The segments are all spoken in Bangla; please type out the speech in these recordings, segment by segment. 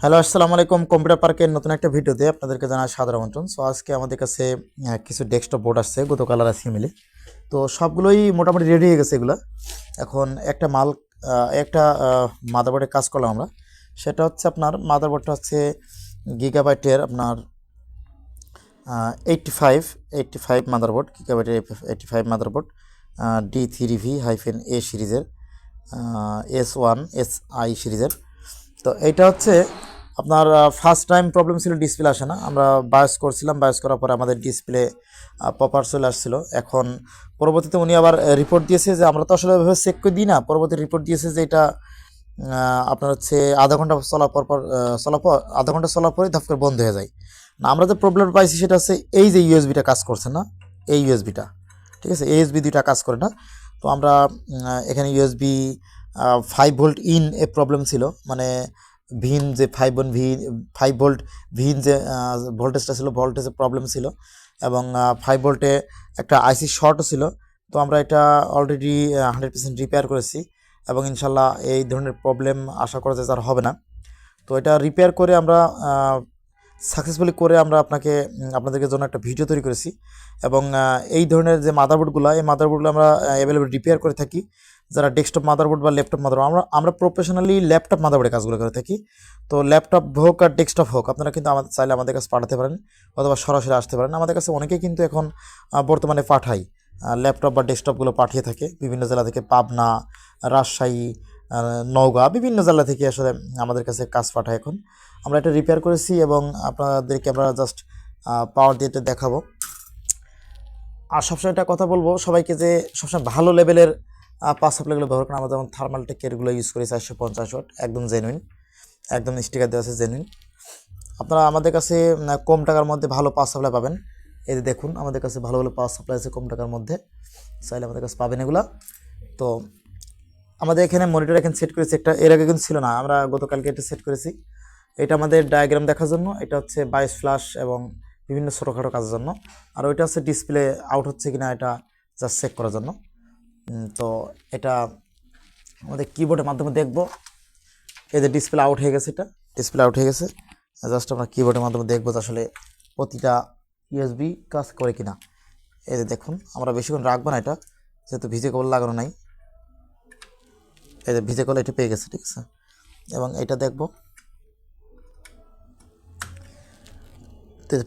হ্যালো, আসসালামু আলাইকুম। কম্পিউটার পার্কের নতুন একটা ভিডিওতে আপনাদেরকে জানাই সাদর আমন্ত্রণ। সো আজকে আমাদের কাছে কিছু ডেস্কটপ বোর্ড আসছে গতকাল আর আজকে মিলে। তো সবগুলোই মোটামুটি রেডি হয়ে গেছে এগুলা। এখন একটা মাদারবোর্ডে কাজ করলাম আমরা। সেটা হচ্ছে আপনার মাদারবোর্ডটা হচ্ছে গিগাবাইটের আপনার 85 মাদারবোর্ড, গিগাবাইটের 85 মাদারবোর্ড, D3V-A সিরিজের, S1SI সিরিজের। তো এইটা হচ্ছে আপনার ফার্স্ট টাইম প্রবলেম ছিল, ডিসপ্লে আসে না। আমরা বায়োস করছিলাম, বায়োস করার পরে আমাদের ডিসপ্লে প্রপার চলে আসছিল। এখন পরবর্তীতে উনি আবার রিপোর্ট দিয়েছে যে আমরা তো আসলে এভাবে চেক করে দিই না। পরবর্তী রিপোর্ট দিয়েছে যে এটা আপনার হচ্ছে আধা ঘন্টা চলার পরে ধাপ করে বন্ধ হয়ে যায়। না, আমরা যে প্রবলেম পাইছি সেটা হচ্ছে এই যে ইউএসবিটা কাজ করছে না, এই ইউএসবিটা, ঠিক আছে, ইউএসবি দুইটা কাজ করে না। তো আমরা এখানে USB 5 volt in a problem ছিল, মানে ভিন যে 5 ভোল্ট ভিন যে ভোল্টেজটা ছিল, ভোল্টেজের প্রবলেম ছিল, এবং 5 ভোল্টে একটা আইসি শর্টও ছিল। তো আমরা এটা অলরেডি 100% রিপেয়ার করেছি, এবং ইনশাল্লাহ এই ধরনের প্রবলেম আশা করা যায় আর হবে না। তো এটা রিপেয়ার করে আমরা সাকসেসফুলি করে আমরা আপনাদেরকে জন্য একটা ভিডিও তৈরি করেছি। এবং এই ধরনের যে মাদারবোর্ডগুলো, এই মাদারবোর্ডগুলো আমরা অ্যাভেলেবল রিপেয়ার করে থাকি। যারা ডেস্কটপ মাদারবোর্ড বা ল্যাপটপ মাদারবোর্ড, আমরা প্রফেশনালি ল্যাপটপ মাদারবোর্ডে কাজগুলো করে থাকি। তো ল্যাপটপ হোক আর ডেস্কটপ হোক, আপনারা কিন্তু চাইলে আমাদের কাছে পাঠাতে পারেন, অথবা সরাসরি আসতে পারেন। আমাদের কাছে অনেকেই কিন্তু এখন বর্তমানে পাঠাই, ল্যাপটপ বা ডেস্কটপগুলো পাঠিয়ে থাকে বিভিন্ন জেলা থেকে, পাবনা, রাজশাহী, নওগাঁ, বিভিন্ন জেলা থেকে আসলে আমাদের কাছে কাজ পাঠায়। এখন আমরা এটা রিপেয়ার করেছি এবং আপনাদেরকে আমরা জাস্ট পাওয়ার দিয়ে এটা দেখাবো। আর সবসময় একটা কথা বলবো সবাইকে, যে সবসময় ভালো লেভেলের পাওয়ার সাপ্লাইগুলো ব্যবহার করেন। আমরা যেমন থার্মাল টেকেরগুলো ইউজ করি 450 ওয়াট, একদম জেনুইন, একদম স্টিকার দেওয়া আছে জেনুইন। আপনারা আমাদের কাছে কম টাকার মধ্যে ভালো পাওয়ার সাপ্লাই পাবেন। এই যে দেখুন, আমাদের কাছে ভালো ভালো পাওয়ার সাপ্লাই আছে কম টাকার মধ্যে, চাইলে আমাদের কাছে পাবেন এগুলা। তো আমাদের এখানে মনিটর এখানে সেট করেছি একটা, এর আগে কিন্তু ছিল না, আমরা গতকালকে এটা সেট করেছি। এটা আমাদের ডায়াগ্রাম দেখার জন্য, এটা হচ্ছে 22 ফ্ল্যাশ এবং বিভিন্ন ছোটোখাটো কাজের জন্য। আর ওইটা হচ্ছে ডিসপ্লে আউট হচ্ছে কিনা এটা জাস্ট চেক করার জন্য। তো এটা আমাদের কিবোর্ডের মাধ্যমে দেখব। এই যে ডিসপ্লে আউট হয়ে গেছে, এটা ডিসপ্লে আউট হয়ে গেছে। জাস্ট আমরা কিবোর্ডের মাধ্যমে দেখবো যে আসলে প্রতিটা ইউএসবি কাজ করে কিনা। এই যে দেখুন, আমরা বেশিক্ষণ রাখবো না এটা, যেহেতু ভিজে কেবল লাগানো নাই। এই যে ভিজে কল এটা পেয়ে গেছে, ঠিক আছে। এবং এটা দেখব,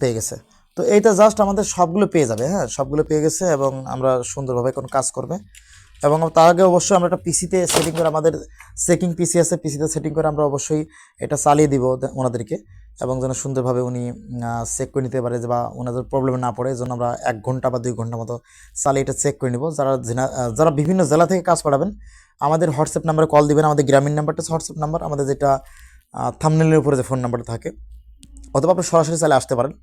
পেয়ে গেছে। তো এইটা জাস্ট আমাদের সবগুলো পেয়ে যাবে, হ্যাঁ, সবগুলো পেয়ে গেছে, এবং আমরা সুন্দরভাবে কোনো কাজ করবে। এবং তার আগে অবশ্যই আমরা একটা পিসিতে সেটিং করে, আমাদের চেকিং পিসি আছে, পিসিতে সেটিং করে আমরা অবশ্যই এটা চালিয়ে দিব ওনাদেরকে, এবং যেন সুন্দরভাবে উনি চেক করে নিতে পারে, বা ওনাদের প্রবলেম না পড়ে। যেন আমরা 1 ঘন্টা বা 2 ঘন্টা মতো চালিয়ে এটা চেক করে নিব। যারা বিভিন্ন জেলা থেকে কাজ পাঠাবেন, আমাদের হোয়াটসঅ্যাপ নাম্বারে কল দিবেন। আমাদের গ্রামীণ নাম্বারটা হোয়াটসঅ্যাপ নাম্বার, আমাদের যেটা থাম্বনেইলের উপরে যে ফোন নাম্বারটা থাকে, অথবা আপনি সরাসরি চাইলে আসতে পারেন।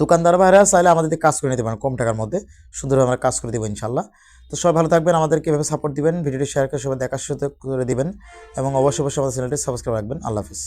দোকানদার ভাইরা চাইলে আমাদের কাজ করে নিতে পারেন কম টাকার মধ্যে, সুন্দরভাবে আমরা কাজ করে দেবো ইনশাল্লাহ। তো সবাই ভালো থাকবেন, আমাদেরকে এভাবে সাপোর্ট দিবেন, ভিডিওটি শেয়ার করে সবাই দেখার সাথে করে দিবেন, এবং অবশ্যই আমাদের চ্যানেলটি সাবস্ক্রাইব রাখবেন। আল্লাহ হাফিজ।